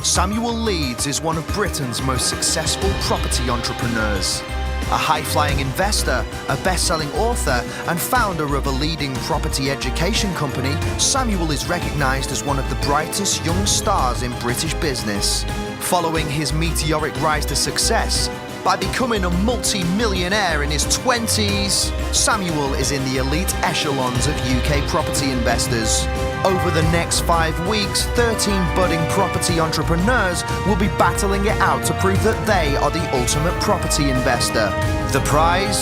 Samuel Leeds is one of Britain's most successful property entrepreneurs. A high-flying investor, a best-selling author, and founder of a leading property education company, Samuel is recognised as one of the brightest young stars in British business. Following his meteoric rise to success, by becoming a multi-millionaire in his 20s, Samuel is in the elite echelons of UK property investors. Over the next 5 weeks, 13 budding property entrepreneurs will be battling it out to prove that they are the ultimate property investor. The prize?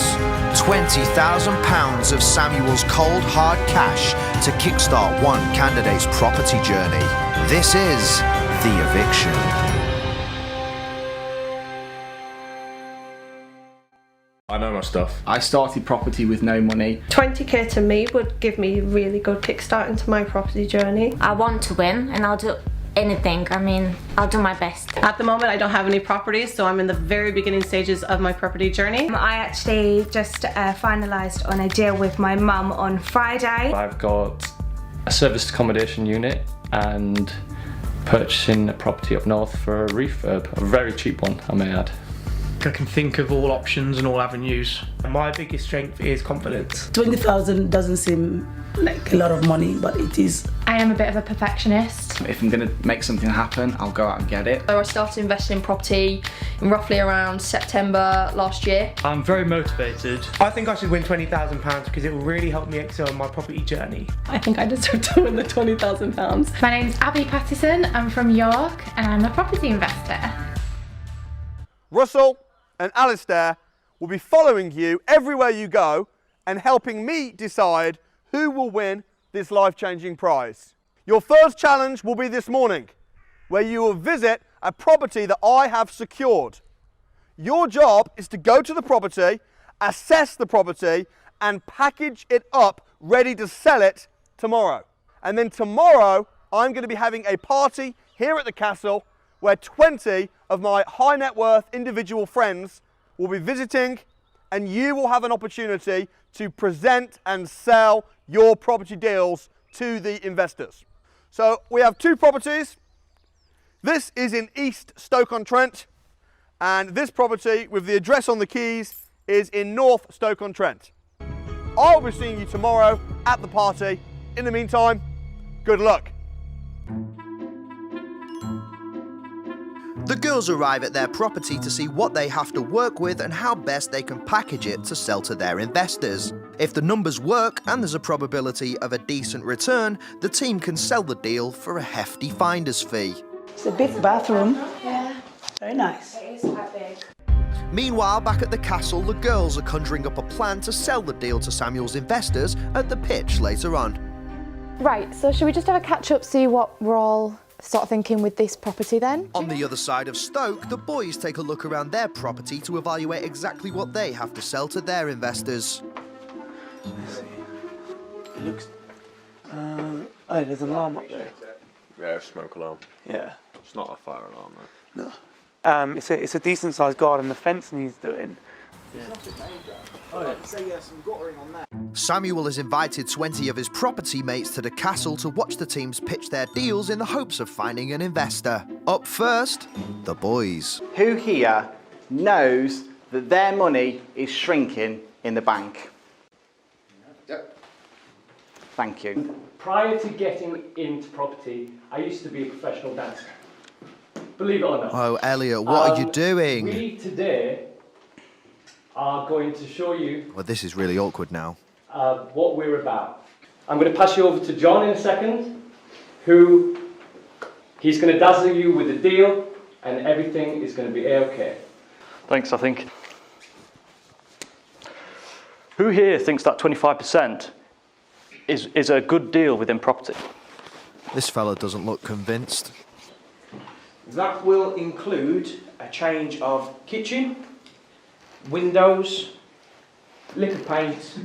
£20,000 of Samuel's cold, hard cash to kickstart one candidate's property journey. This is The Eviction. I know my stuff. I started property with no money. 20k to me would give me a really good kickstart into my property journey. I want to win and I'll do anything. I'll do my best. At the moment I don't have any properties, so I'm in the very beginning stages of my property journey. I actually just finalised on a deal with my mum on Friday. I've got a serviced accommodation unit and purchasing a property up north for a refurb, a very cheap one I may add. I can think of all options and all avenues. My biggest strength is confidence. 20,000 doesn't seem like a lot of money, but it is. I am a bit of a perfectionist. If I'm going to make something happen, I'll go out and get it. So I started investing in property in roughly around September last year. I'm very motivated. I think I should win £20,000 because it will really help me excel in my property journey. I think I deserve to win the £20,000. My name's Abby Pattison, I'm from York and I'm a property investor. Russell and Alistair will be following you everywhere you go and helping me decide who will win this life-changing prize. Your first challenge will be this morning, where you will visit a property that I have secured. Your job is to go to the property, assess the property, and package it up ready to sell it tomorrow. And then tomorrow, I'm going to be having a party here at the castle where 20 of my high net worth individual friends will be visiting, and you will have an opportunity to present and sell your property deals to the investors. So we have 2 properties. This is in East Stoke-on-Trent, and this property with the address on the keys is in North Stoke-on-Trent. I'll be seeing you tomorrow at the party. In the meantime, good luck. The girls arrive at their property to see what they have to work with and how best they can package it to sell to their investors. If the numbers work and there's a probability of a decent return, the team can sell the deal for a hefty finder's fee. It's a big bathroom. Yeah. Very nice. It is quite big. Meanwhile, back at the castle, the girls are conjuring up a plan to sell the deal to Samuel's investors at the pitch later on. Right, so should we just have a catch up, see what we're all sort of thinking with this property then? On the other side of Stoke, the boys take a look around their property to evaluate exactly what they have to sell to their investors. Let's see. It looks... oh, there's an alarm up there. Yeah, smoke alarm. Yeah. It's not a fire alarm though. No. It's a decent sized garden. The fence needs doing. Samuel has invited 20 of his property mates to the castle to watch the teams pitch their deals in the hopes of finding an investor. Up first, the boys. Who here knows that their money is shrinking in the bank? Yep. Thank you. Prior to getting into property, I used to be a professional dancer. Believe it or not. Oh, Elliot, what are you doing? We today are going to show you Well, this is really awkward now. what we're about. I'm going to pass you over to John in a second, he's going to dazzle you with the deal and everything is going to be A-okay. Thanks, I think. Who here thinks that 25% is a good deal within property? This fella doesn't look convinced. That will include a change of kitchen, windows, liquor paint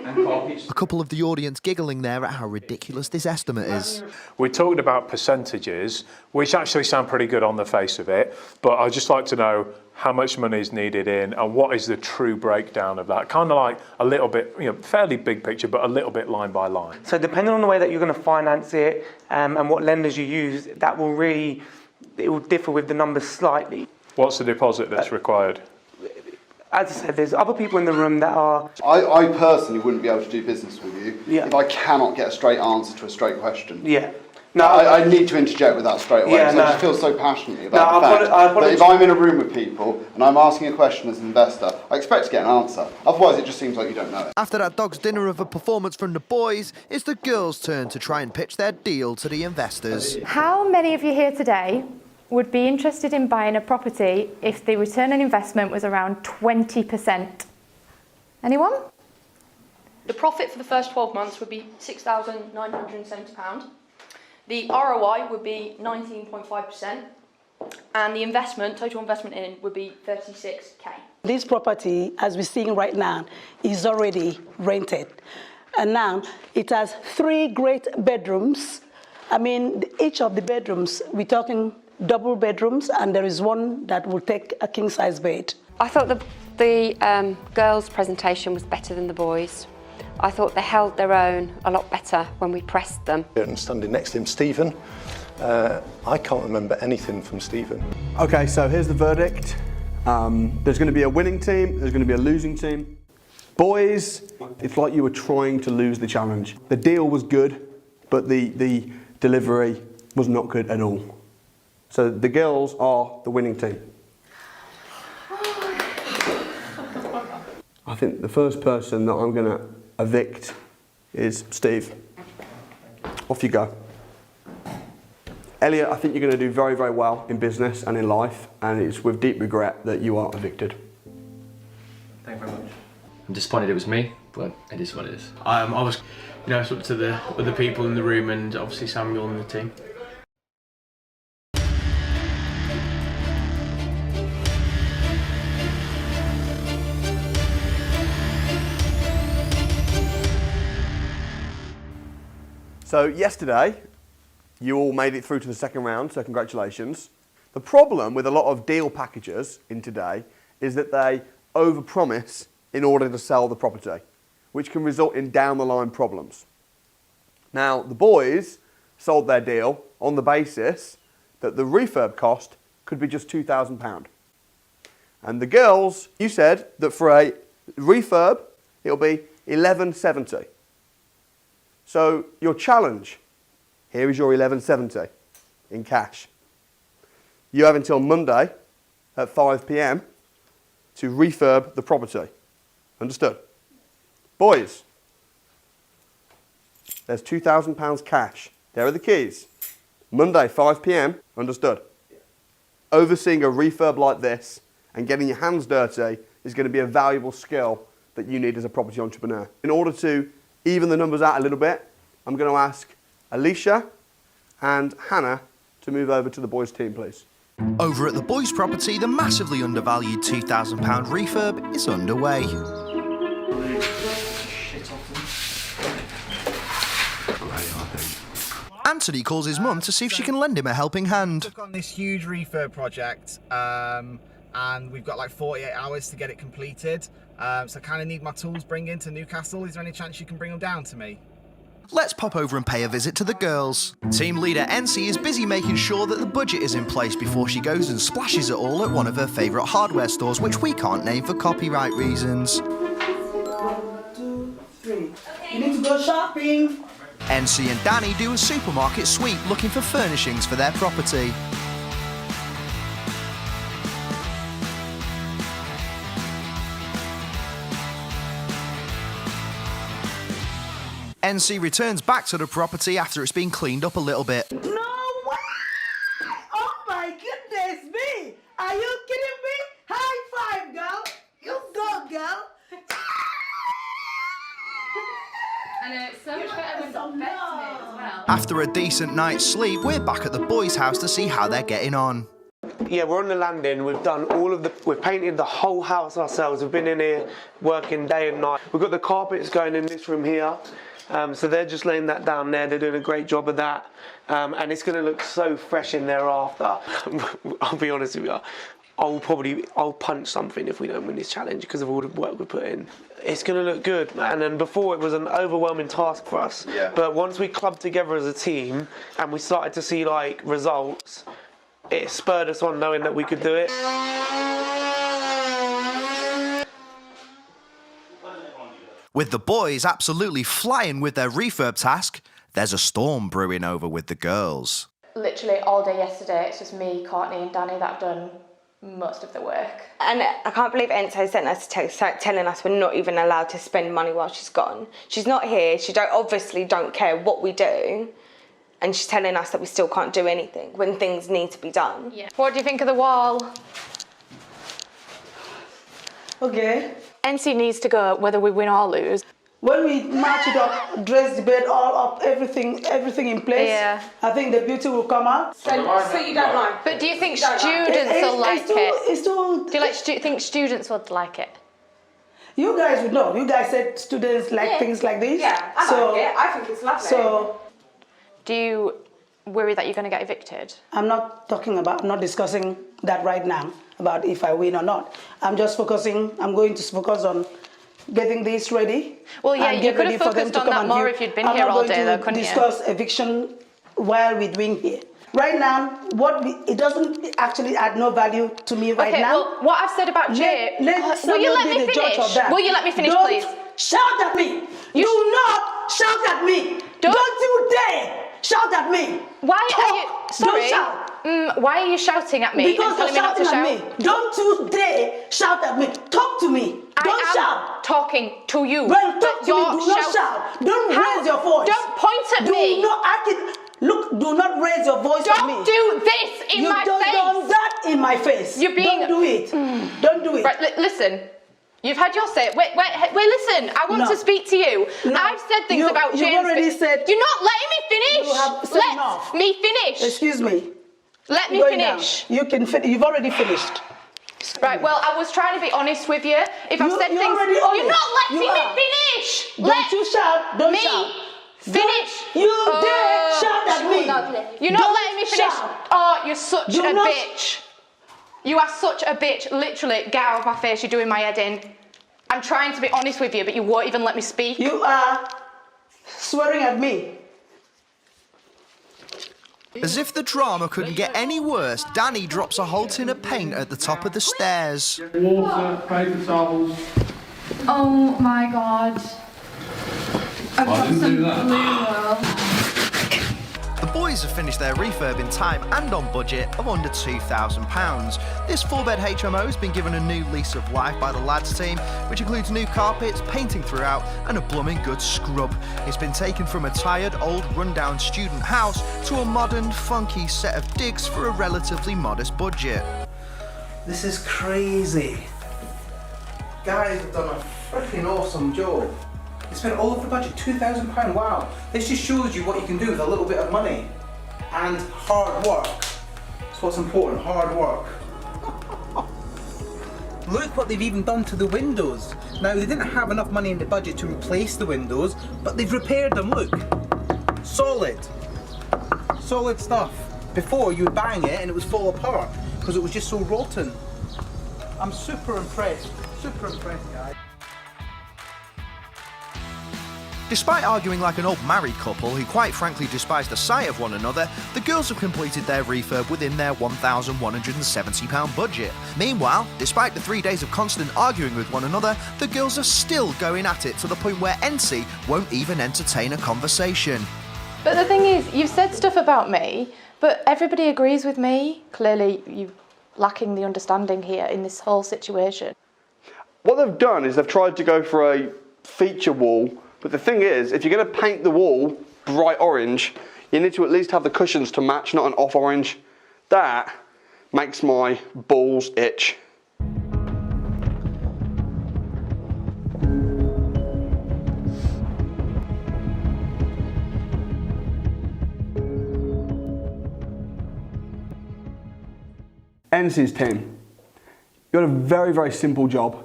and carpets. A couple of the audience giggling there at how ridiculous this estimate is. We're talking about percentages, which actually sound pretty good on the face of it, but I'd just like to know how much money is needed in and what is the true breakdown of that. Kind of like a little bit, fairly big picture, but a little bit line by line. So depending on the way that you're going to finance it and what lenders you use, that will really it will differ with the numbers slightly. What's the deposit that's required? As I said, there's other people in the room that are... I personally wouldn't be able to do business with you if I cannot get a straight answer to a straight question. Yeah. No, I need to interject with that straight away because I just feel so passionately about the fact that if I'm in a room with people and I'm asking a question as an investor, I expect to get an answer. Otherwise, it just seems like you don't know it. After that dog's dinner of a performance from the boys, it's the girls' turn to try and pitch their deal to the investors. How many of you here today would be interested in buying a property if the return on investment was around 20%? Anyone? The profit for the first 12 months would be £6,970. The ROI would be 19.5%, and the investment, total investment in, would be 36k. This property, as we're seeing right now, is already rented. And now it has 3 great bedrooms. I mean, each of the bedrooms, we're talking double bedrooms, and there is one that will take a king-size bed. I thought the girls' presentation was better than the boys'. I thought they held their own a lot better when we pressed them. And standing next to him, Stephen, I can't remember anything from Stephen. Okay, so here's the verdict. There's going to be a winning team, there's going to be a losing team. Boys, it's like you were trying to lose the challenge. The deal was good, but the delivery was not good at all. So the girls are the winning team. I think the first person that I'm going to evict is Steve. Off you go. Elliot, I think you're going to do very, very well in business and in life, and it's with deep regret that you are evicted. Thank you very much. I'm disappointed it was me, but it is what it is. I was, it's up to the other people in the room and obviously Samuel and the team. So yesterday, you all made it through to the second round, so congratulations. The problem with a lot of deal packages in today is that they overpromise in order to sell the property, which can result in down the line problems. Now, the boys sold their deal on the basis that the refurb cost could be just £2,000. And the girls, you said that for a refurb, it'll be £1,170. So your challenge, here is your £1,170 in cash. You have until Monday at 5 p.m. to refurb the property. Understood? Boys, there's £2,000 cash. There are the keys. Monday, 5 p.m. Understood? Overseeing a refurb like this and getting your hands dirty is going to be a valuable skill that you need as a property entrepreneur. In order to even the numbers out a little bit, I'm going to ask Alicia and Hannah to move over to the boys' team, please. Over at the boys' property, the massively undervalued £2,000 refurb is underway. Anthony calls his mum to see if she can lend him a helping hand. We've got this huge refurb project, and we've got like 48 hours to get it completed. So I kind of need my tools bringing to Newcastle. Is there any chance you can bring them down to me? Let's pop over and pay a visit to the girls. Team leader NC is busy making sure that the budget is in place before she goes and splashes it all at one of her favourite hardware stores, which we can't name for copyright reasons. 1, 2, 3. You need to go shopping. NC and Danny do a supermarket sweep looking for furnishings for their property. NC returns back to the property after it's been cleaned up a little bit. No way! Oh my goodness me! Are you kidding me? High five, girl! You go, girl! I know, it's so much better when it's bed as well. After a decent night's sleep, we're back at the boys' house to see how they're getting on. Yeah, we're on the landing. We've done we've painted the whole house ourselves. We've been in here working day and night. We've got the carpets going in this room here. So they're just laying that down there. They're doing a great job of that. And it's going to look so fresh in there after. I'll be honest with you. I'll punch something if we don't win this challenge because of all the work we put in. It's going to look good, man. And before it was an overwhelming task for us. Yeah. But once we clubbed together as a team and we started to see like results, It spurred us on knowing that we could do it. With the boys absolutely flying with their refurb task, there's a storm brewing over with the girls. Literally all day yesterday, it's just me, Courtney and Danny that have done most of the work. And I can't believe Enzo sent us a text telling us we're not even allowed to spend money while she's gone. She's not here, she obviously don't care what we do, and she's telling us that we still can't do anything when things need to be done. Yeah. What do you think of the wall? Okay. NC needs to go whether we win or lose. When we match it up, dress the bed all up, everything in place, Yeah. I think the beauty will come out. So you don't like? But do you think students will like it? Do you think students would like it? You guys would know. You guys said students like things like this. Yeah, I like it. I think it's lovely. So, do you worry that you're going to get evicted? I'm not discussing that right now about if I win or not. I'm going to focus on getting this ready. Well, yeah, you could have focused on that more if you'd been here all day, though, couldn't you? I'm not going to discuss eviction while we're doing here. Right now, it doesn't actually add no value to me right now. Okay, well, what I've said about Jay... Will you let me finish? Will you let me finish, please? Don't shout at me! Do not shout at me! Don't you dare shout at me! Why are you... Sorry. Don't shout. Why are you shouting at me? Because you're shouting at me. Don't you dare shout at me. Talk to me. Don't shout. Talking to you. Well, talk to me. Do not shout. Don't raise your voice. Don't point at me. Look, do not raise your voice at me. Don't do this in my face. You don't do that in my face. You're being... Don't do it. Don't do it. Right, listen. You've had your say. Wait, listen. I want to speak to you. No. I've said things about James. You already said... You're not letting me finish. You have said enough. Let me finish. Excuse me. Let me finish. Down. You can You've already finished. Right, well, I was trying to be honest with you. If I've said things... You're not letting me finish. Don't you shout. Don't shout. Finish. You dare shout at me. You're not letting me finish. Oh, you're such a bitch. You are such a bitch. Literally, get out of my face. You're doing my head in. I'm trying to be honest with you, but you won't even let me speak. You are swearing at me. As if the drama couldn't get any worse, Danny drops a whole tin of paint at the top of the stairs. Water, paper towels. Oh my god. I've got some blue. The boys have finished their refurb in time and on budget of under £2,000. This 4-bed HMO has been given a new lease of life by the lads team, which includes new carpets, painting throughout, and a blooming good scrub. It's been taken from a tired, old, rundown student house to a modern, funky set of digs for a relatively modest budget. This is crazy. Guys have done a freaking awesome job. They spent all of the budget, £2,000, wow. This just shows you what you can do with a little bit of money. And hard work. That's what's important, hard work. Look what they've even done to the windows. Now, they didn't have enough money in the budget to replace the windows, but they've repaired them, look. Solid. Solid stuff. Before, you would bang it and it would fall apart, because it was just so rotten. I'm super impressed, guys. Despite arguing like an old married couple who quite frankly despise the sight of one another, the girls have completed their refurb within their £1,170 budget. Meanwhile, despite the 3 days of constant arguing with one another, the girls are still going at it to the point where NC won't even entertain a conversation. But the thing is, you've said stuff about me, but everybody agrees with me. Clearly, you're lacking the understanding here in this whole situation. What they've done is they've tried to go for a feature wall. But the thing is, if you're going to paint the wall bright orange, you need to at least have the cushions to match, not an off orange. That makes my balls itch. NC's team, you had a very, very simple job,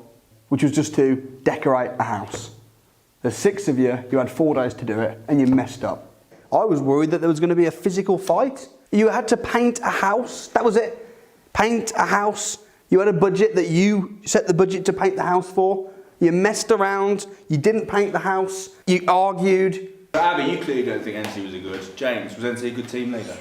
which was just to decorate a house. There's 6 of you, you had 4 days to do it, and you messed up. I was worried that there was going to be a physical fight. You had to paint a house, that was it. Paint a house. You had a budget that you set the budget to paint the house for. You messed around, you didn't paint the house, you argued. Abby, you clearly don't think NC was a good. James, was NC a good team leader?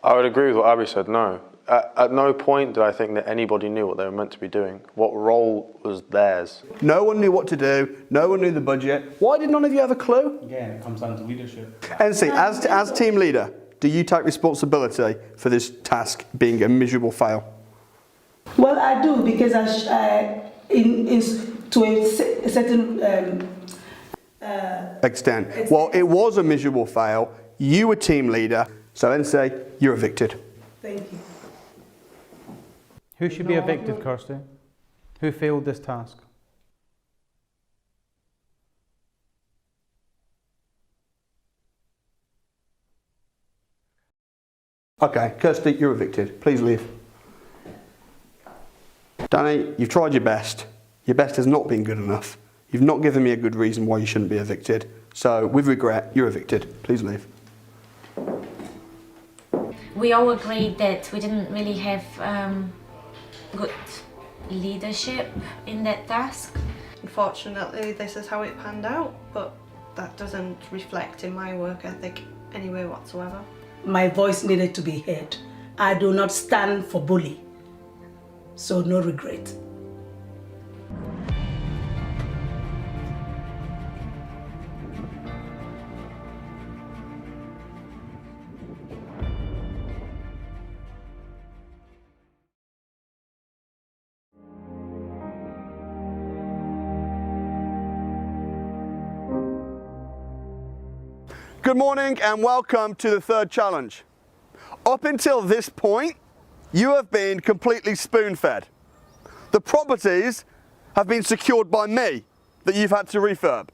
I would agree with what Abby said, no. At no point did I think that anybody knew what they were meant to be doing. What role was theirs? No one knew what to do. No one knew the budget. Why did none of you have a clue? Again, it comes down to leadership. NC, as team leader, do you take responsibility for this task being a miserable fail? Well, I do, because to a certain Extent. Well, it was a miserable fail. You were team leader, so NC, you're evicted. Thank you. Who should be evicted, Kirsty? Who failed this task? Okay, Kirsty, you're evicted. Please leave. Danny, you've tried your best. Your best has not been good enough. You've not given me a good reason why you shouldn't be evicted. So, with regret, you're evicted. Please leave. We all agreed that we didn't really have good leadership in that task. Unfortunately, this is how it panned out, but that doesn't reflect in my work ethic anyway whatsoever. My voice needed to be heard. I do not stand for bully, so no regret. Good morning and welcome to the third challenge. Up until this point, you have been completely spoon-fed. The properties have been secured by me that you've had to refurb.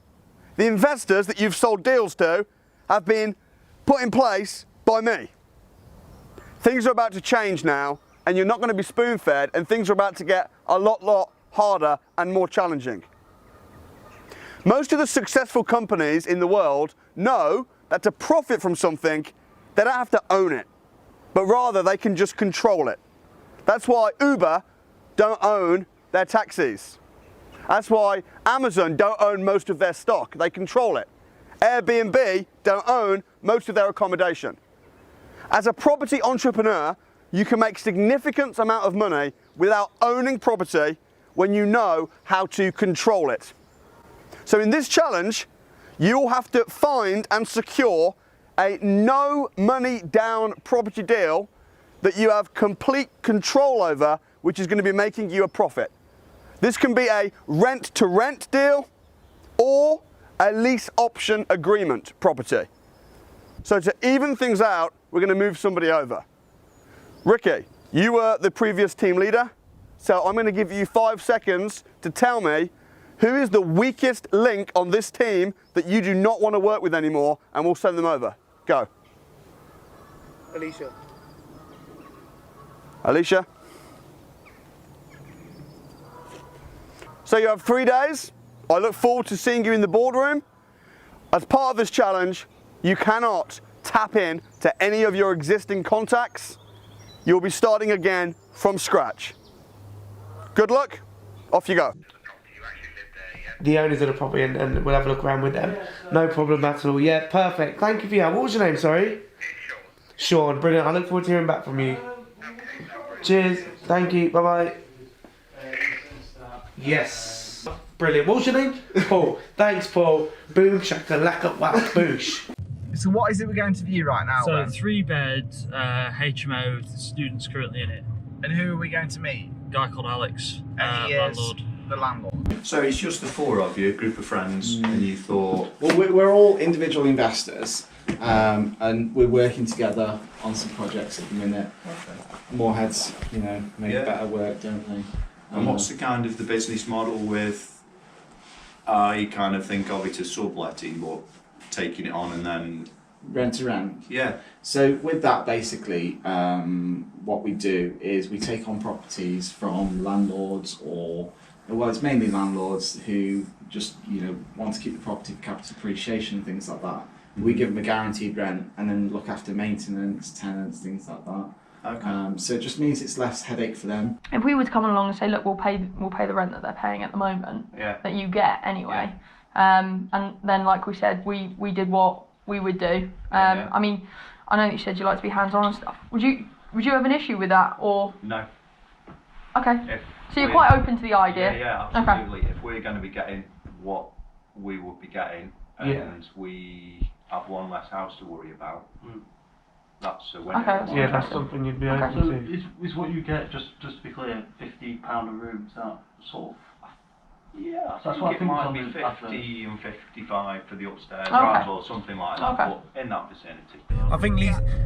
The investors that you've sold deals to have been put in place by me. Things are about to change now, and you're not going to be spoon-fed, and things are about to get a lot harder and more challenging. Most of the successful companies in the world know that to profit from something, they don't have to own it, but rather they can just control it. That's why Uber don't own their taxis. That's why Amazon don't own most of their stock, they control it. Airbnb don't own most of their accommodation. As a property entrepreneur, you can make significant amount of money without owning property when you know how to control it. So in this challenge, you'll have to find and secure a no money down property deal that you have complete control over, which is going to be making you a profit. This can be a rent to rent deal or a lease option agreement property. So to even things out, we're going to move somebody over. Ricky, you were the previous team leader, so I'm going to give you 5 seconds to tell me who is the weakest link on this team that you do not want to work with anymore, and we'll send them over. Go. Alicia. Alicia? So you have 3 days. I look forward to seeing you in the boardroom. As part of this challenge, you cannot tap in to any of your existing contacts. You'll be starting again from scratch. Good luck. Off you go. The owners of the property, and we'll have a look around with them. No problem at all. Yeah, perfect. Thank you for your help. What was your name, sorry? Sean. Brilliant. I look forward to hearing back from you. Cheers. Thank you. Bye-bye. Yes. Brilliant. What was your name? Paul. Thanks, Paul. Boom, shakalaka, whack, boosh. So what is it we're going to view right now? So then? 3 bed, HMO with students currently in it. And who are we going to meet? A guy called Alex, And he is landlord. the landlord. So it's just the 4 of you, a group of friends, and you thought... Well, we're all individual investors, and we're working together on some projects at the minute. Okay. More heads, make better work, don't they? And what's the kind of the business model with... I kind of think of it as subletting, but taking it on and then... Rent to rent? Yeah. So with that, basically, what we do is we take on properties from landlords or... Well, it's mainly landlords who just, want to keep the property for capital appreciation and things like that. We give them a guaranteed rent and then look after maintenance, tenants, things like that. Okay. So it just means it's less headache for them. If we were to come along and say, look, we'll pay the rent that they're paying at the moment, that you get anyway, and then like we said, we did what we would do. I mean, I know that you said you like to be hands-on and stuff. Would you have an issue with that, or? No. Okay. So you're quite open to the idea? Yeah, absolutely. Okay. If we're going to be getting what we would be getting, and we have one less house to worry about, that's a win. Okay. Yeah, that's something you'd be open to. So is what you get, just to be clear, £50 a room, is that sort of... Yeah, that's I think it might be 50 and 55 for the upstairs or something like that, but in that vicinity. I think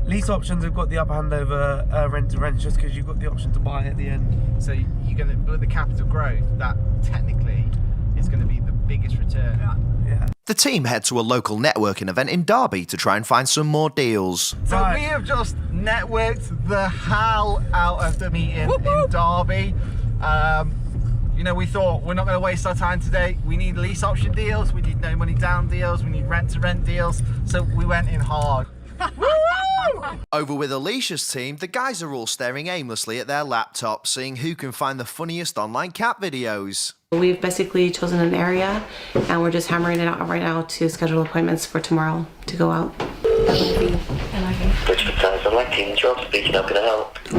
lease options have got the upper hand over rent to rent, just because you've got the option to buy at the end. So you're going to, with the capital growth, that technically is going to be the biggest return. Yeah. The team head to a local networking event in Derby to try and find some more deals. So we have just networked the hell out of the meeting in Derby. You know, we thought we're not going to waste our time today. We need lease option deals, we need no money down deals, we need rent to rent deals. So we went in hard. Over with Alicia's team, the guys are all staring aimlessly at their laptops, seeing who can find the funniest online cat videos. We've basically chosen an area and we're just hammering it out right now to schedule appointments for tomorrow to go out.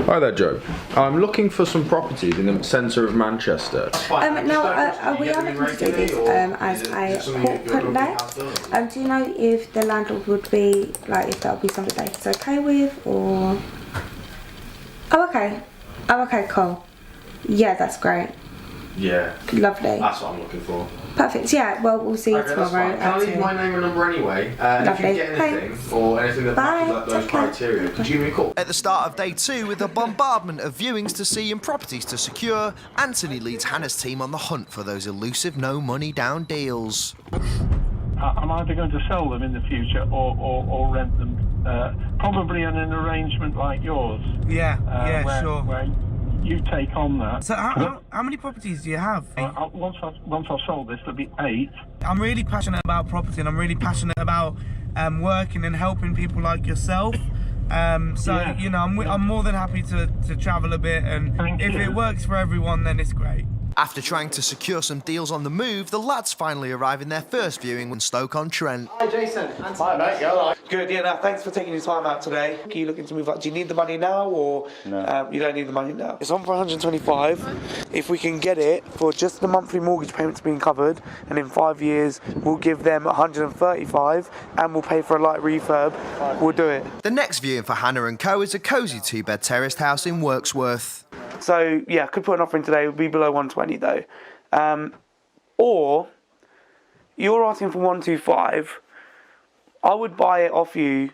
Hi there, Joe. I'm looking for some properties in the centre of Manchester. No, we are looking to do this as a corporate let. Do you know if the landlord would be, like, if that would be something that he's okay with, or... Oh, okay, cool. Yeah, that's great. Yeah. Lovely. That's what I'm looking for. Perfect, yeah, well, we'll see you tomorrow. Can I leave my name and number anyway? If you get anything or anything that matches those criteria, could you give me a call? At the start of day 2, with a bombardment of viewings to see and properties to secure, Anthony leads Hannah's team on the hunt for those elusive no money down deals. I'm either going to sell them in the future or rent them, probably in an arrangement like yours. Yeah, sure. Where you take on that. So how many properties do you have? Once I've sold this, there'll be 8. I'm really passionate about property, and I'm really passionate about working and helping people like yourself. You know, I'm more than happy to travel a bit, and if it works for everyone, then it's great. After trying to secure some deals on the move, the lads finally arrive in their first viewing in Stoke-on-Trent. Hi, Jason. Hi, mate. You all right? Good. Yeah. No, thanks for taking your time out today. Are you looking to move up? Do you need the money now, or no? You don't need the money now. It's on for 125. If we can get it for just the monthly mortgage payments being covered, and in 5 years we'll give them 135, and we'll pay for a light refurb. We'll do it. The next viewing for Hannah and Co is a cosy 2-bed terraced house in Wirksworth. So yeah, could put an offer in today. It would be below 120 though. Or you're asking for 125. I would buy it off you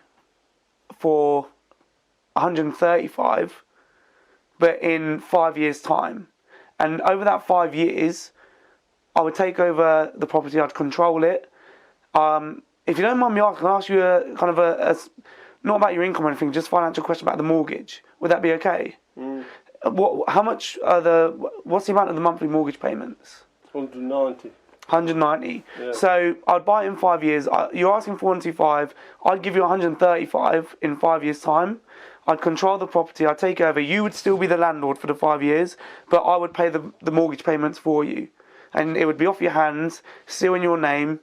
for 135, but in 5 years' time. And over that 5 years, I would take over the property. I'd control it. If you don't mind me asking, I'll ask you a kind of a not about your income or anything, just financial question about the mortgage. Would that be okay? How much what's the amount of the monthly mortgage payments? 190. 190. Yeah. So I'd buy it in 5 years. You're asking for 125. I'd give you 135 in 5 years' time. I'd control the property. I'd take over. You would still be the landlord for the 5 years, but I would pay the mortgage payments for you, and it would be off your hands, still in your name.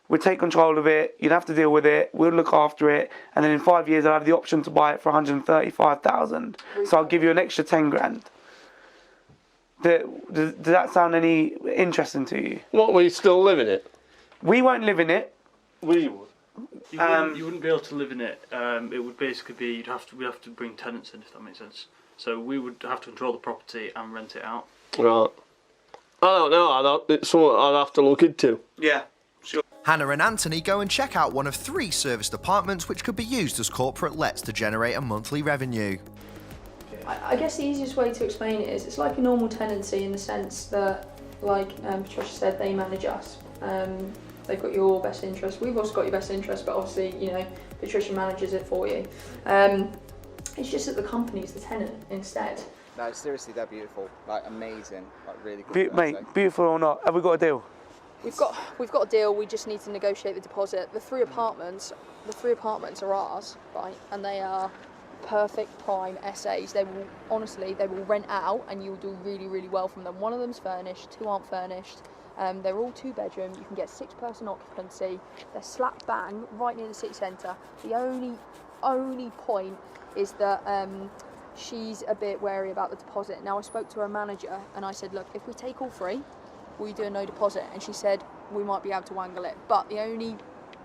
We'd take control of it. You'd have to deal with it. We'll look after it, and then in 5 years, I'll have the option to buy it for 135,000. So I'll give you an extra 10 grand. Does that sound any interesting to you? What, we still live in it? We won't live in it. We would. You wouldn't be able to live in it. It would basically be we'd have to bring tenants in, if that makes sense. So we would have to control the property and rent it out. Right. I don't know. It's something I'd have to look into. Yeah, sure. Hannah and Anthony go and check out one of 3 serviced apartments which could be used as corporate lets to generate a monthly revenue. I guess the easiest way to explain it is it's like a normal tenancy in the sense that, like Patricia said, they manage us. They've got your best interest. We've also got your best interest, but obviously, you know, Patricia manages it for you. It's just that the company's the tenant instead. No, seriously, they're beautiful. Like, amazing. Like, really good. Mate, beautiful or not, have we got a deal? We've got a deal. We just need to negotiate the deposit. The three apartments are ours, right? And they are perfect prime SAs. They will rent out, and you'll do really, really well from them. One of them's furnished, 2 aren't furnished. They're all 2-bedroom. You can get 6-person occupancy. They're slap bang right near the city centre. The only point is that she's a bit wary about the deposit. Now I spoke to her manager and I said, look, if we take all three, will you do a no deposit? And she said, we might be able to wangle it. But the only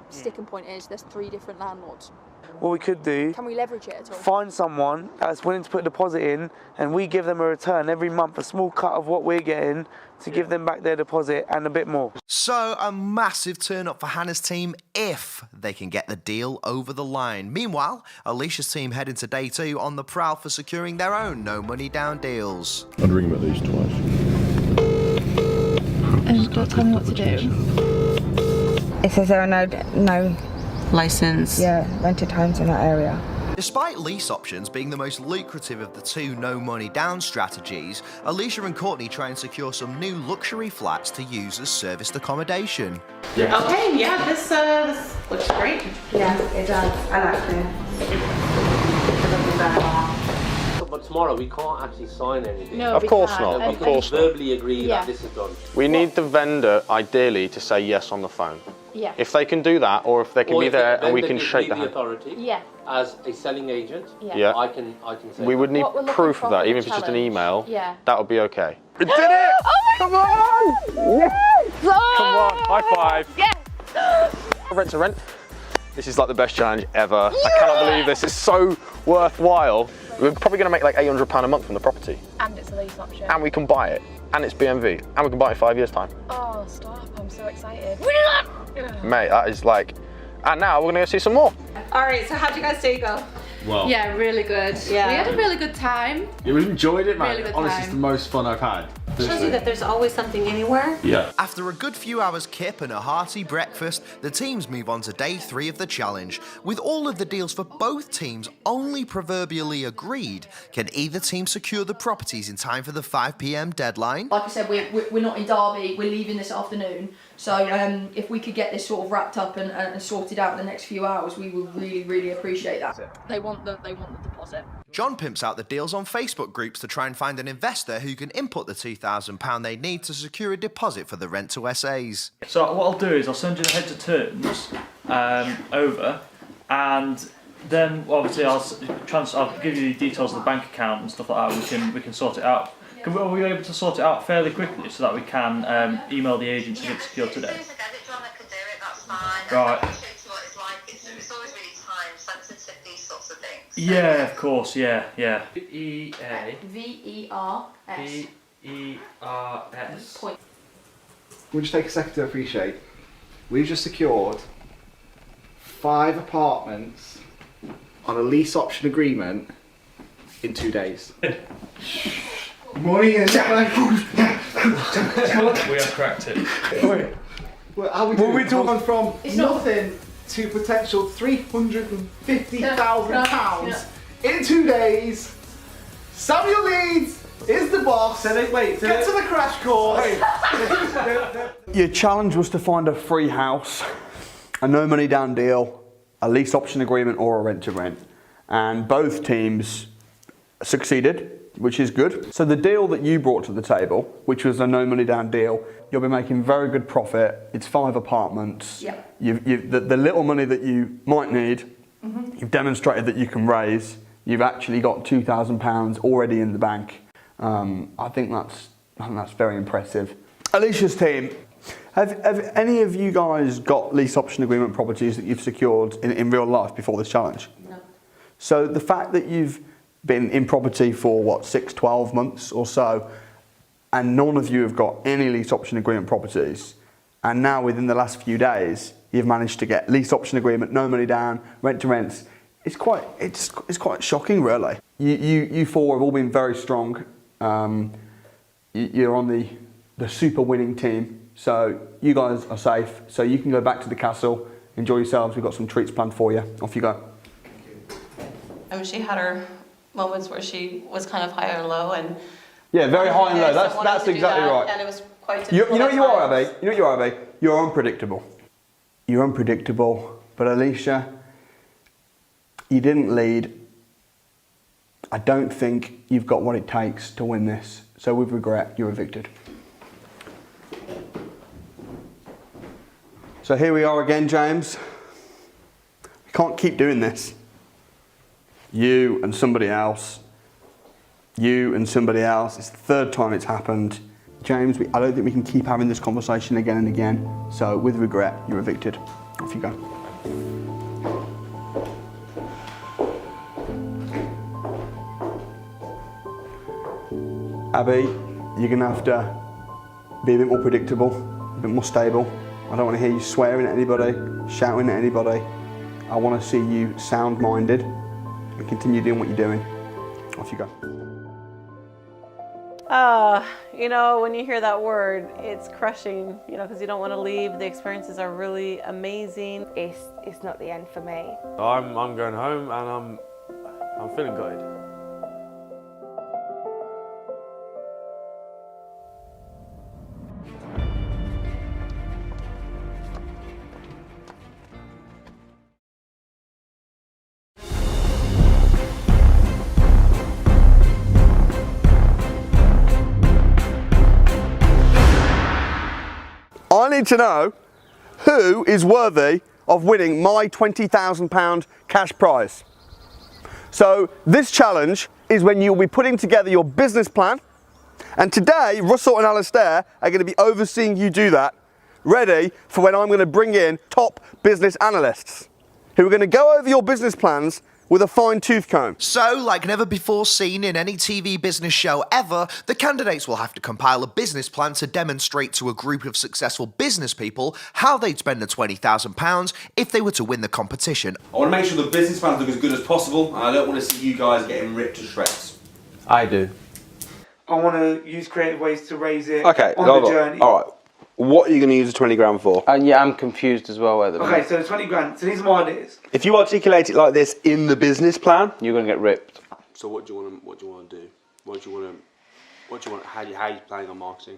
sticking point is there's 3 different landlords. What we could do, can we leverage it at all? Find someone that's willing to put a deposit in, and we give them a return every month, a small cut of what we're getting, to give them back their deposit and a bit more. So a massive turn up for Hannah's team if they can get the deal over the line. Meanwhile, Alicia's team head into day 2 on the prowl for securing their own no money down deals. I'd ring him at least twice. And don't tell me what to do. It says there are no license. Yeah, rented homes in that area. Despite lease options being the most lucrative of the 2 no money down strategies, Alicia and Courtney try and secure some new luxury flats to use as serviced accommodation. Yeah. Okay, yeah, this looks great. Yeah, it does. I like it. But tomorrow we can't actually sign anything. No, Of we course can't. not, of We course can not. verbally agree that this is done. We need the vendor, ideally, to say yes on the phone. Yeah. If they can do that, or if they can Or be if there the and we vendor can gives shake me the the hand. authority. Yeah. As a selling agent. Yeah. I can say We would need What we're looking proof for of that, for the even if it's just an challenge. email. Yeah. That would be okay. We did it! Come on! Yes! Come on, high five. Yes! Rent to rent. This is like the best challenge ever. I cannot believe this. It's so worthwhile. We're probably going to make like £800 a month from the property. And it's a lease option. And we can buy it. And it's BMV. And we can buy it in 5 years' time. Oh, stop. I'm so excited. Mate, that is like... And now we're going to go see some more. All right, so how'd you guys do go? Well, Yeah, really good. Yeah. We had a really good time. yeah, we've enjoyed it, man. Really good Honestly, it's time. the most fun I've had. Shows you that there's always something anywhere. Yeah. After a good few hours kip and a hearty breakfast, the teams move on to day 3 of the challenge. With all of the deals for both teams only proverbially agreed, can either team secure the properties in time for the 5 p.m. deadline? Like I said, we're not in Derby, we're leaving this afternoon. So if we could get this sort of wrapped up and sorted out in the next few hours, we would really, really appreciate that. They want the deposit. John pimps out the deals on Facebook groups to try and find an investor who can input the £2,000 they need to secure a deposit for the rent to SAs. So what I'll do is I'll send you the heads of terms over, and then obviously I'll give you the details of the bank account and stuff like that. We can sort it out. Are we able to sort it out fairly quickly so that we can email the agent to get secured today? Right. Yeah, of course, yeah. V-E-R-S. V-E-R-S. We'll just take a second to appreciate. We've just secured 5 apartments on a lease option agreement in 2 days. Morning and We have cracked it. Well, how we talking from It's not- nothing to potential £350,000 No. in 2 days. Samuel Leeds is the boss. Get to the crash course. Your challenge was to find a free house, a no money down deal, a lease option agreement or a rent to rent. And both teams succeeded, which is good. So the deal that you brought to the table, which was a no money down deal, you'll be making very good profit. It's 5 apartments. Yep. The little money that you might need, you've demonstrated that you can raise. You've actually got £2,000 already in the bank. I think that's very impressive. Alicia's team, have any of you guys got lease option agreement properties that you've secured in real life before this challenge? No. So the fact that you've been in property for 6-12 months or so, and none of you have got any lease option agreement properties, and now within the last few days you've managed to get lease option agreement, no money down, rent to rents, it's quite shocking, really. You 4 have all been very strong. You're on the super winning team, so you guys are safe. So you can go back to the castle, enjoy yourselves. We've got some treats planned for you. Off you go. She had her moments where she was kind of high or low, and Yeah, very high and low. so wanted That's to do exactly that, right. And it was quite You difficult know what at you are, times. Abby? You know what you are, Abby? You're unpredictable. You're unpredictable. But Alicia, you didn't lead. I don't think you've got what it takes to win this. So with regret, you're evicted. So here we are again, James. You can't keep doing this. You and somebody else you and somebody else. It's the third time it's happened. James, I don't think we can keep having this conversation again and again. So with regret, you're evicted. Off you go. Abby, you're gonna have to be a bit more predictable, a bit more stable. I don't want to hear you swearing at anybody, shouting at anybody. I want to see you sound-minded and continue doing what you're doing. Off you go. You know, when you hear that word, it's crushing, you know, because you don't want to leave. The experiences are really amazing. It's not the end for me. I'm going home and I'm feeling good. I need to know who is worthy of winning my £20,000 cash prize. So this challenge is when you'll be putting together your business plan, and today Russell and Alistair are going to be overseeing you do that, ready for when I'm going to bring in top business analysts who are going to go over your business plans with a fine-tooth comb. So, like never before seen in any TV business show ever, the candidates will have to compile a business plan to demonstrate to a group of successful business people how they'd spend the £20,000 if they were to win the competition. I want to make sure the business plans look as good as possible, and I don't want to see you guys getting ripped to shreds. I do. I want to use creative ways to raise it Okay, on the journey. All right. What are you going to use the 20 grand for? Yeah, I'm confused as well. Okay, so 20 grand. So these are my ideas. If you articulate it like this in the business plan, you're going to get ripped. So what do you want to do? How are you planning on marketing?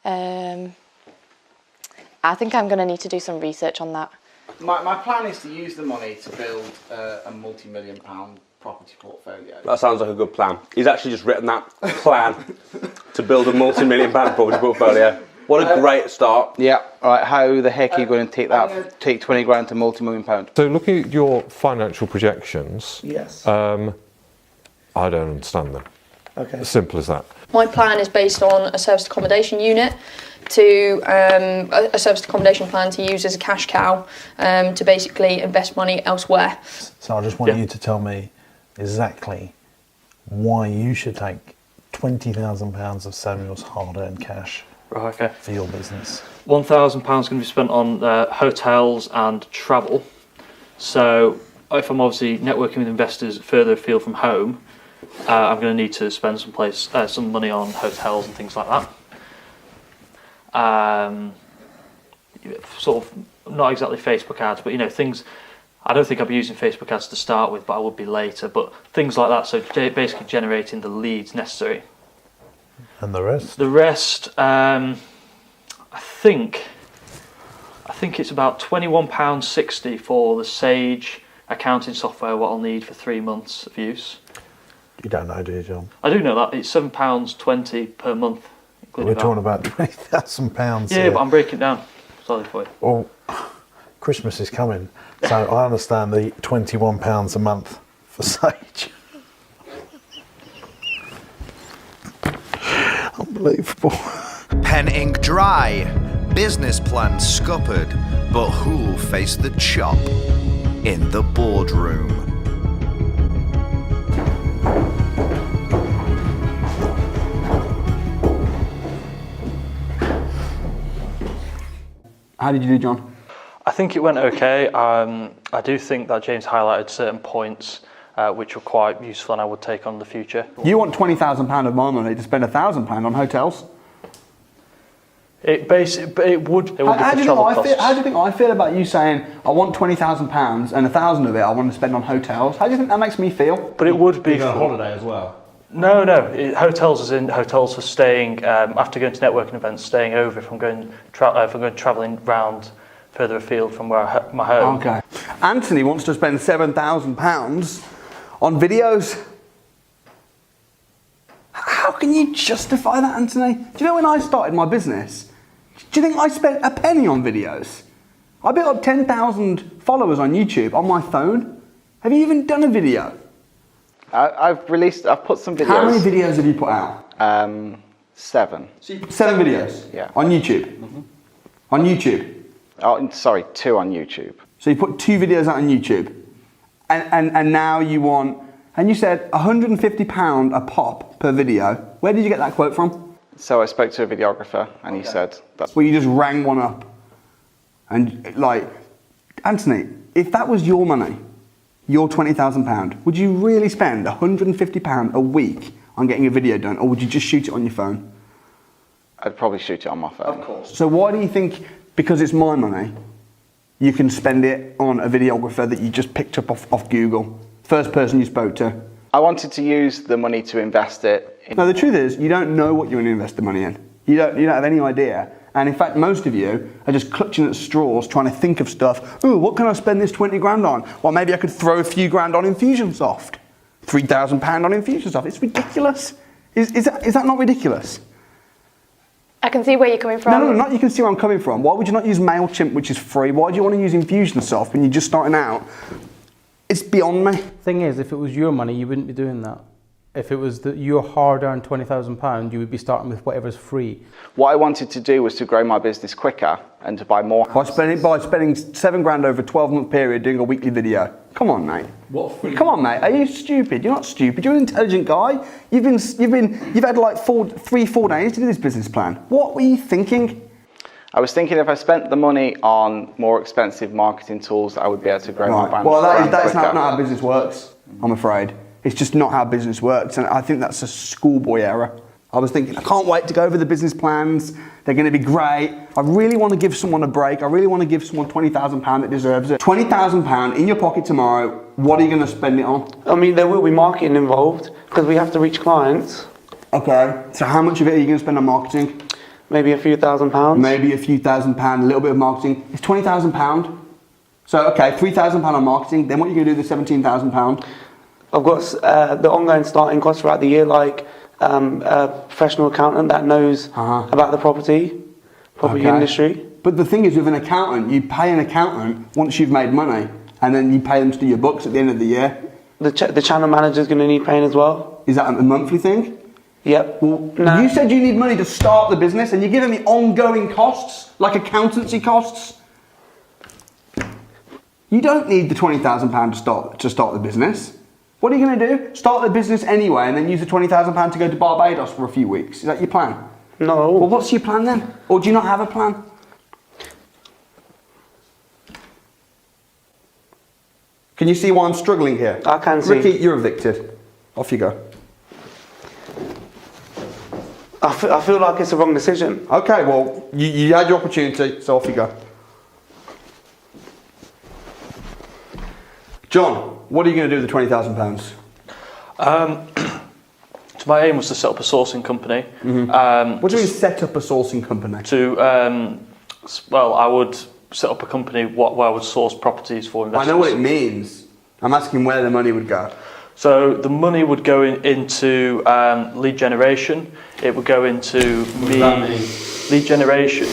I think I'm going to need to do some research on that. My plan is to use the money to build a multi-million pound property portfolio. That sounds like a good plan. He's actually just written that plan to build a multi-million pound property portfolio. What a great start. Yeah, alright, how the heck are you going to take 20 grand to multi-million pound? So looking at your financial projections, yes. I don't understand them. Okay. As simple as that. My plan is based on a serviced accommodation unit to a serviced accommodation plan to use as a cash cow to basically invest money elsewhere. So I just want you to tell me exactly why you should take £20,000 of Samuel's hard-earned cash for your business. £1,000 going to be spent on hotels and travel. So if I'm obviously networking with investors further afield from home, I'm going to need to spend some money on hotels and things like that. Sort of not exactly Facebook ads, but you know, things. I don't think I'll be using Facebook ads to start with, but I will be later. But things like that. So basically generating the leads necessary. And the rest? The rest, I think it's about £21.60 for the Sage accounting software. What I'll need for 3 months of use. You don't know, do you, John? I do know that. It's £7.20 per month. We're talking about £20,000. Yeah, but I'm breaking it down slowly for you. Well, Christmas is coming, so I understand the £21 a month for Sage. Unbelievable. Pen ink dry, business plan scuppered, but who'll face the chop in the boardroom? How did you do, John? I think it went okay. I do think that James highlighted certain points which were quite useful and I would take on in the future. You want £20,000 of my money to spend £1,000 on hotels? It would be How do you you think I feel about you saying I want £20,000 and £1,000 of it I want to spend on hotels? How do you think that makes me feel? But it would be You go on holiday as well. No. Hotels is in hotels for staying after going to networking events, staying over if I'm going travelling round further afield from where my home. Okay. Anthony wants to spend £7,000 on videos. How can you justify that, Anthony? Do you know when I started my business, do you think I spent a penny on videos? I built up 10,000 followers on YouTube on my phone. Have you even done a video? I've put some videos. How many videos have you put out? 7. 7 videos? Yeah. On YouTube? On YouTube? Oh, sorry, 2 on YouTube. So you put 2 videos out on YouTube, and now you want, and you said £150 a pop per video. Where did you get that quote from? So I spoke to a videographer, and he said that. Well, you just rang one up, and like, Anthony, if that was your money, your £20,000, would you really spend £150 a week on getting a video done, or would you just shoot it on your phone? I'd probably shoot it on my phone. Of course. So why do you think, because it's my money, you can spend it on a videographer that you just picked up off Google? First person you spoke to? I wanted to use the money to invest it in... No, the truth is, you don't know what you're going to invest the money in. You don't have any idea. And in fact, most of you are just clutching at straws, trying to think of stuff. Ooh, what can I spend this 20 grand on? Well, maybe I could throw a few grand on Infusionsoft. £3,000 on Infusionsoft. It's ridiculous. Is that not ridiculous? I can see where you're coming from. No, not you can see where I'm coming from. Why would you not use MailChimp, which is free? Why do you want to use Infusionsoft when you're just starting out? It's beyond me. Thing is, if it was your money, you wouldn't be doing that. If it was your hard-earned £20,000, you would be starting with whatever's free. What I wanted to do was to grow my business quicker and to buy more. By spending 7 grand over a 12-month period doing a weekly video. Come on, mate. What free? Come on, mate. Are you stupid? You're not stupid. You're an intelligent guy. You've had like 3-4 days to do this business plan. What were you thinking? I was thinking if I spent the money on more expensive marketing tools, I would be able to grow my brand. Well, that's not how business works, I'm afraid. It's just not how business works, and I think that's a schoolboy error. I was thinking, I can't wait to go over the business plans. They're going to be great. I really want to give someone a break. I really want to give someone £20,000 that deserves it. £20,000 in your pocket tomorrow. What are you going to spend it on? I mean, there will be marketing involved because we have to reach clients. Okay. So how much of it are you going to spend on marketing? Maybe a few £1,000s. Maybe a few £1,000, a little bit of marketing. It's £20,000. So, okay, £3,000 on marketing. Then what are you going to do with the £17,000? I've got the ongoing starting costs throughout the year, like a professional accountant that knows about the property industry. But the thing is, with an accountant, you pay an accountant once you've made money, and then you pay them to do your books at the end of the year. The channel manager's going to need paying as well. Is that a monthly thing? Yep. Well, you said you need money to start the business, and you're giving me ongoing costs, like accountancy costs. You don't need the £20,000 to start the business. What are you going to do? Start the business anyway and then use the £20,000 to go to Barbados for a few weeks. Is that your plan? No. Well, what's your plan then? Or do you not have a plan? Can you see why I'm struggling here? I can see. Ricky, you're evicted. Off you go. I feel like it's the wrong decision. Okay, well, you had your opportunity, so off you go. John, what are you going to do with the £20,000? So my aim was to set up a sourcing company. What do you mean set up a sourcing company? Well, I would set up a company where I would source properties for investors. I know what it means. I'm asking where the money would go. So the money would go into lead generation. It would go into lead generation.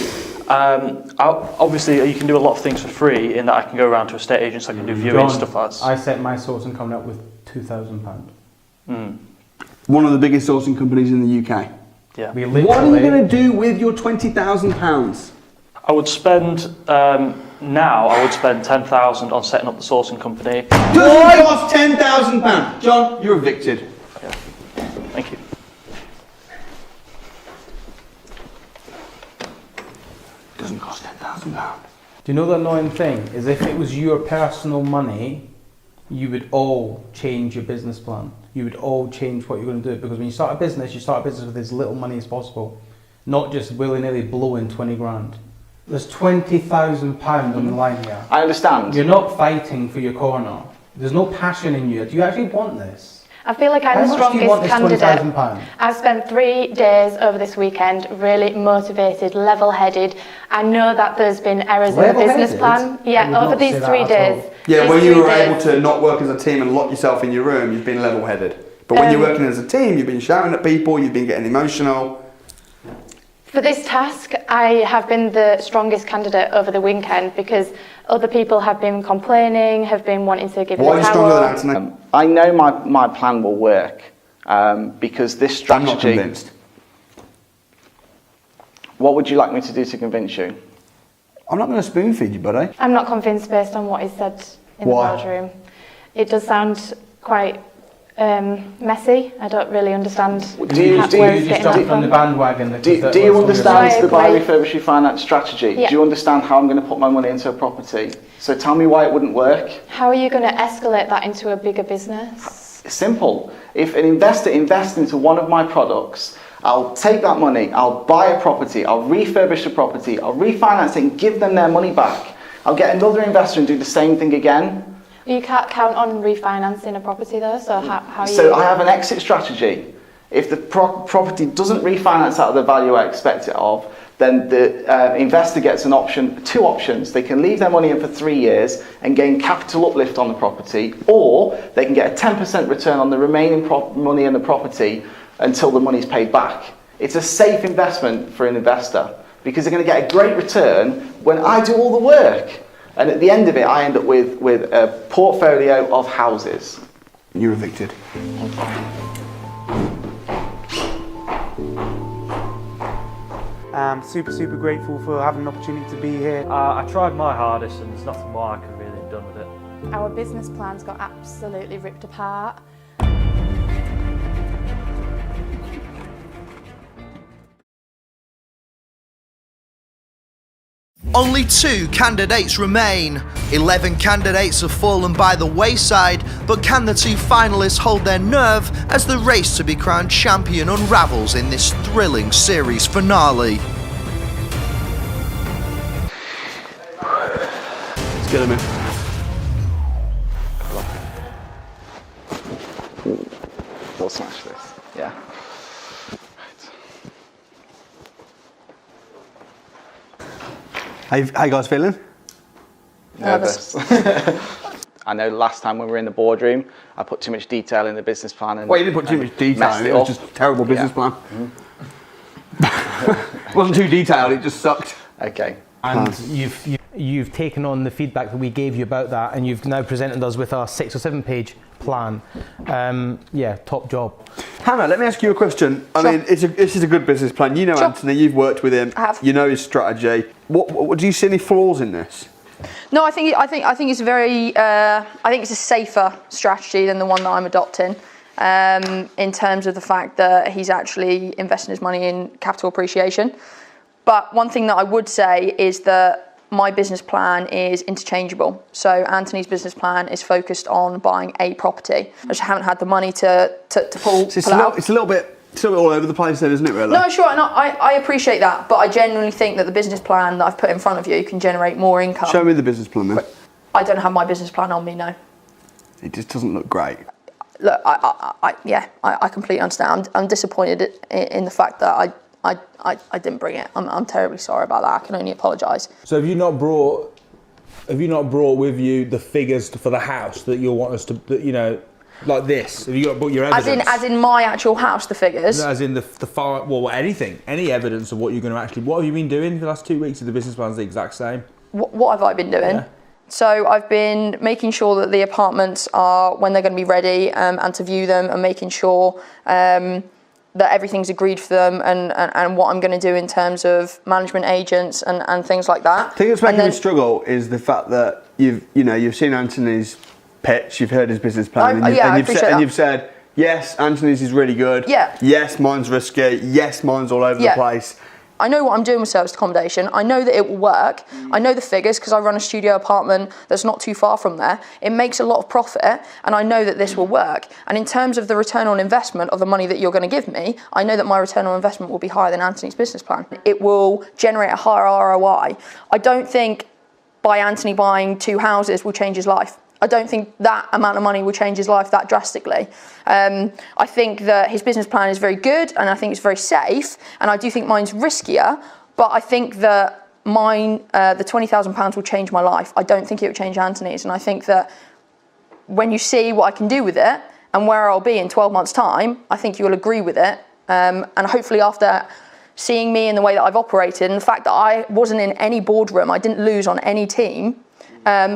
Obviously, you can do a lot of things for free in that I can go around to estate agents, I can do viewing stuff like that. I set my sourcing company up with £2,000. One of the biggest sourcing companies in the UK. Yeah. What are you going to do with your £20,000? I would spend, now, I would spend £10,000 on setting up the sourcing company. Doesn't cost £10,000. John, you're evicted. Yeah. Thank you. Doesn't cost £10,000. Do you know the annoying thing is if it was your personal money, you would all change your business plan. You would all change what you're going to do, because when you start a business with as little money as possible, not just willy-nilly blowing 20 grand. There's £20,000 on the line here. I understand. You're not fighting for your corner. There's no passion in you. Do you actually want this? I feel like I'm the strongest candidate. I've spent 3 days over this weekend really motivated, level-headed. I know that there's been errors in the business plan. Yeah, over these 3 days. Yeah, when you were able to not work as a team and lock yourself in your room, you've been level-headed. But when you're working as a team, you've been shouting at people, you've been getting emotional. For this task, I have been the strongest candidate over the weekend because other people have been complaining, have been wanting to give Why it a are you stronger than Anthony? I know my plan will work because this strategy... I'm not convinced. What would you like me to do to convince you? I'm not going to spoon feed you, buddy. I'm not convinced based on what is said in Why? the boardroom. It does sound quite messy. I don't really understand where it's getting that from. The bandwagon. Do you understand the buy, refurbish, refinance strategy? Yeah. Do you understand how I'm going to put my money into a property? So tell me why it wouldn't work. How are you going to escalate that into a bigger business? Simple. If an investor invests into one of my products, I'll take that money, I'll buy a property, I'll refurbish the property, I'll refinance it and give them their money back. I'll get another investor and do the same thing again. You can't count on refinancing a property though, so how are you... So I have an exit strategy. If the property doesn't refinance out of the value I expect it of, then the investor gets two options. They can leave their money in for 3 years and gain capital uplift on the property, or they can get a 10% return on the remaining money in the property until the money's paid back. It's a safe investment for an investor because they're going to get a great return when I do all the work. And at the end of it, I end up with a portfolio of houses. You're evicted. Super grateful for having an opportunity to be here. I tried my hardest and there's nothing more I could really have done with it. Our business plans got absolutely ripped apart. Only 2 candidates remain. 11 candidates have fallen by the wayside, but can the 2 finalists hold their nerve as the race to be crowned champion unravels in this thrilling series finale? Let's get him in. We'll smash this, yeah. How you guys feeling? Nervous. I know last time when we were in the boardroom, I put too much detail in the business plan. And well, you didn't put too much detail in it, was just a terrible business plan. It wasn't too detailed, it just sucked. Okay. And you've taken on the feedback that we gave you about that, and you've now presented us with our 6 or 7 page plan. Yeah, top job. Hannah, let me ask you a question. I mean, this is a good business plan. You know Anthony, you've worked with him. I have. You know his strategy. What do you see any flaws in this? No, I think it's I think it's a safer strategy than the one that I'm adopting. In terms of the fact that he's actually investing his money in capital appreciation. But one thing that I would say is that my business plan is interchangeable. So Anthony's business plan is focused on buying a property. I just haven't had the money to pull out. It's a little bit all over the place then, isn't it, really? No, sure, and I appreciate that, but I genuinely think that the business plan that I've put in front of you can generate more income. Show me the business plan then. I don't have my business plan on me, no. It just doesn't look great. Look, I completely understand. I'm disappointed in the fact that I didn't bring it. I'm terribly sorry about that. I can only apologise. So have you not brought with you the figures for the house that you'll want us to, you know, like this? Have you got your evidence? As in my actual house, the figures. No, as in the far, well, anything, any evidence of what you're going to actually. What have you been doing for the last 2 weeks? If the business plan's the exact same. What have I been doing? Yeah. So I've been making sure that the apartments are when they're going to be ready, and to view them, and making sure that everything's agreed for them, and what I'm going to do in terms of management agents and things like that. The thing that's making me struggle is the fact that you've seen Anthony's pitch, you've heard his business plan, and you've said, yes, Anthony's is really good. Yeah. Yes, mine's risky. Yes, mine's all over the place. I know what I'm doing with serviced accommodation. I know that it will work. I know the figures because I run a studio apartment that's not too far from there. It makes a lot of profit, and I know that this will work. And in terms of the return on investment of the money that you're going to give me, I know that my return on investment will be higher than Anthony's business plan. It will generate a higher ROI. I don't think by Anthony buying 2 houses will change his life. I don't think that amount of money will change his life that drastically. I think that his business plan is very good, and I think it's very safe, and I do think mine's riskier, but I think that mine, the £20,000 will change my life. I don't think it will change Anthony's, and I think that when you see what I can do with it and where I'll be in 12 months' time, I think you'll agree with it, and hopefully after seeing me in the way that I've operated, and the fact that I wasn't in any boardroom, I didn't lose on any team,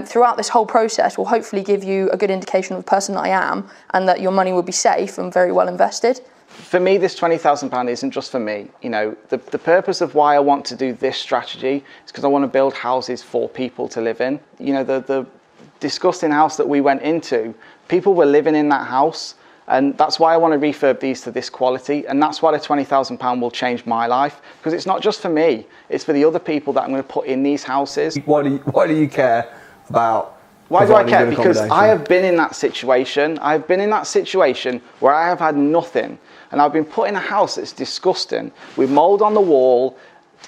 throughout this whole process will hopefully give you a good indication of the person that I am, and that your money will be safe and very well invested. For me, this £20,000 isn't just for me. You know, the purpose of why I want to do this strategy is because I want to build houses for people to live in. You know, the disgusting house that we went into, people were living in that house, and that's why I want to refurb these to this quality, and that's why the £20,000 will change my life, because it's not just for me, it's for the other people that I'm going to put in these houses. Why do you care about? Why do I care? Because I have been in that situation. I've been in that situation where I have had nothing, and I've been put in a house that's disgusting, with mould on the wall,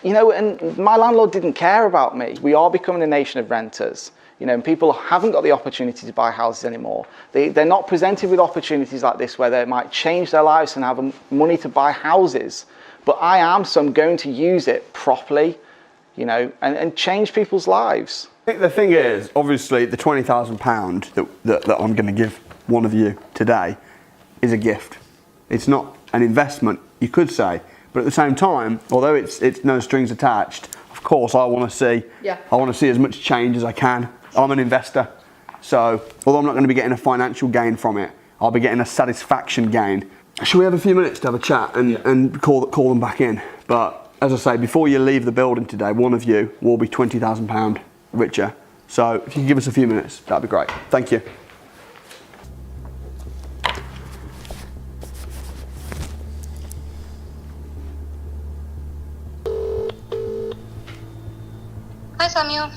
you know, and my landlord didn't care about me. We are becoming a nation of renters, you know, and people haven't got the opportunity to buy houses anymore. They're not presented with opportunities like this where they might change their lives and have money to buy houses. But I am, so I'm going to use it properly, you know, and change people's lives. I think the thing is, obviously, the £20,000 that I'm going to give one of you today is a gift. It's not an investment, you could say, but at the same time, although it's no strings attached, of course I want to see as much change as I can. I'm an investor, so although I'm not going to be getting a financial gain from it, I'll be getting a satisfaction gain. Should we have a few minutes to have a chat and call them back in? But as I say, before you leave the building today, one of you will be £20,000 richer. So if you can give us a few minutes, that'd be great. Thank you. Hi, Samuel.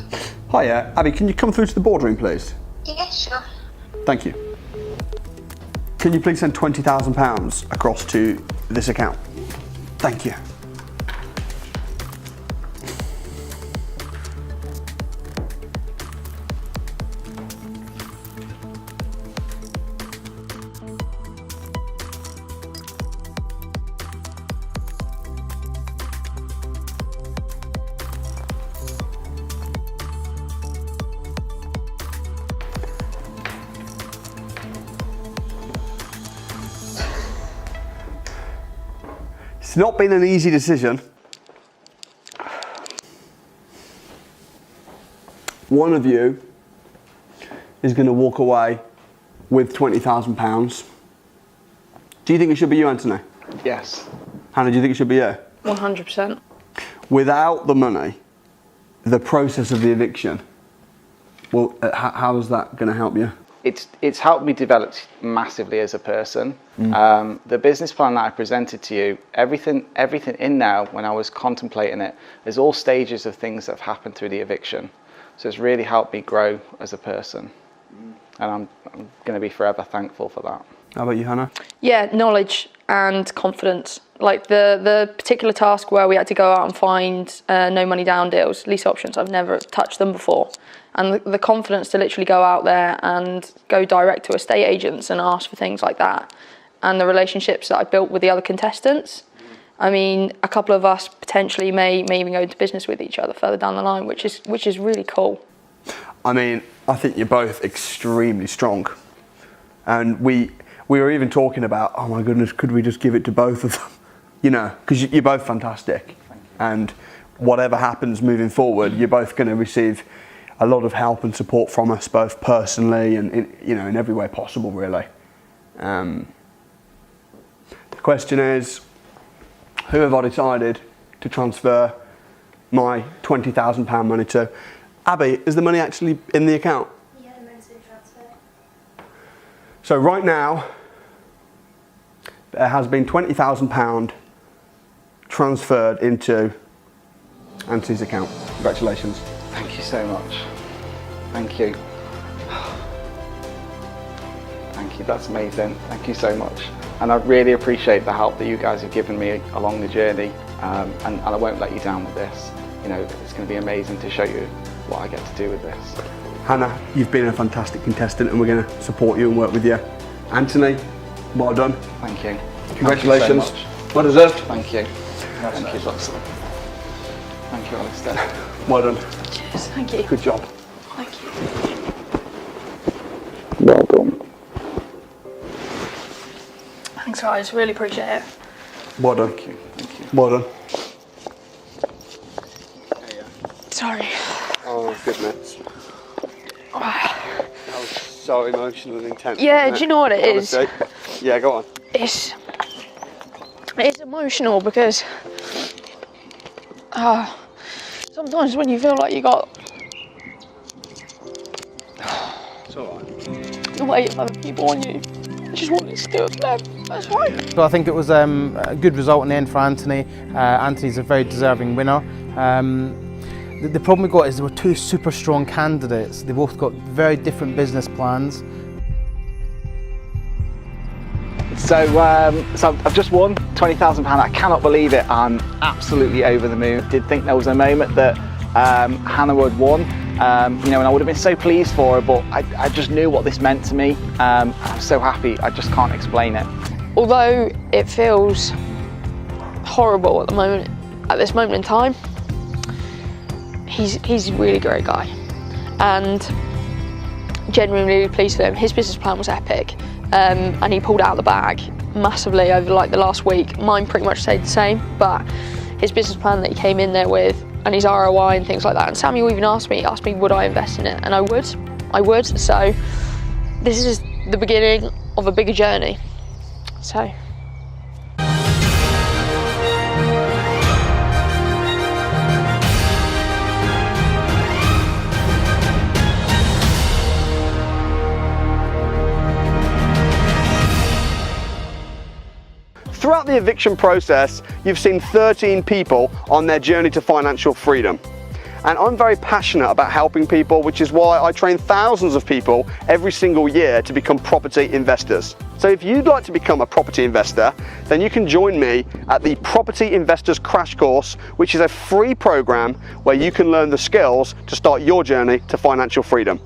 Hiya, Abby, can you come through to the boardroom, please? Yeah, sure. Thank you. Can you please send £20,000 across to this account? Thank you. It's not been an easy decision. One of you is going to walk away with £20,000. Do you think it should be you, Anthony? Yes. Hannah, do you think it should be you? 100%. Without the money, the process of the eviction, well, how is that going to help you? It's helped me develop massively as a person. The business plan that I presented to you, everything in now, when I was contemplating it, there's all stages of things that have happened through the eviction. So it's really helped me grow as a person. And I'm going to be forever thankful for that. How about you, Hannah? Yeah, knowledge and confidence. Like the particular task where we had to go out and find no money down deals, lease options, I've never touched them before. And the confidence to literally go out there and go direct to estate agents and ask for things like that. And the relationships that I built with the other contestants. I mean, a couple of us potentially may even go into business with each other further down the line, which is really cool. I mean, I think you're both extremely strong. And we were even talking about, oh my goodness, could we just give it to both of them? You know, because you're both fantastic. And whatever happens moving forward, you're both going to receive a lot of help and support from us, both personally and in every way possible, really. The question is, who have I decided to transfer my £20,000 money to? Abby, is the money actually in the account? Yeah, the money's been transferred. So right now, there has been £20,000 transferred into Anthony's account. Congratulations. Thank you so much. Thank you. Thank you, that's amazing. Thank you so much. And I really appreciate the help that you guys have given me along the journey. And I won't let you down with this. You know, it's going to be amazing to show you what I get to do with this. Hannah, you've been a fantastic contestant and we're going to support you and work with you. Anthony, well done. Thank you. Congratulations. Thank you so much. Well deserved. Thank you. Thank you, Dawson. Thank you, Alistair. Well done. Cheers, thank you. Good job. Thank you. Well done. Thanks guys, really appreciate it. Well done. Thank you. Well done. Sorry. Oh goodness. That was so emotional and intense. Yeah, wasn't do you know what it is? Honestly. Yeah, go on. It's emotional because sometimes when you feel like you got It's alright. the weight of other people on you, I just wanted to do it for them. That's fine. So I think it was a good result in the end for Anthony. Anthony's a very deserving winner. The problem we got is there were two super strong candidates. They both got very different business plans. So I've just won £20,000. I cannot believe it. I'm absolutely over the moon. Did think there was a moment that Hannah would won, and I would have been so pleased for her, but I just knew what this meant to me. I'm so happy, I just can't explain it. Although it feels horrible at the moment, at this moment in time, he's a really great guy, and genuinely pleased for him. His business plan was epic, and he pulled out the bag massively over like the last week. Mine pretty much stayed the same, but his business plan that he came in there with, and his ROI and things like that. And Samuel even asked me would I invest in it, and I would. So this is the beginning of a bigger journey. So. Throughout the eviction process, you've seen 13 people on their journey to financial freedom. And I'm very passionate about helping people, which is why I train thousands of people every single year to become property investors. So if you'd like to become a property investor, then you can join me at the Property Investors Crash Course, which is a free program where you can learn the skills to start your journey to financial freedom.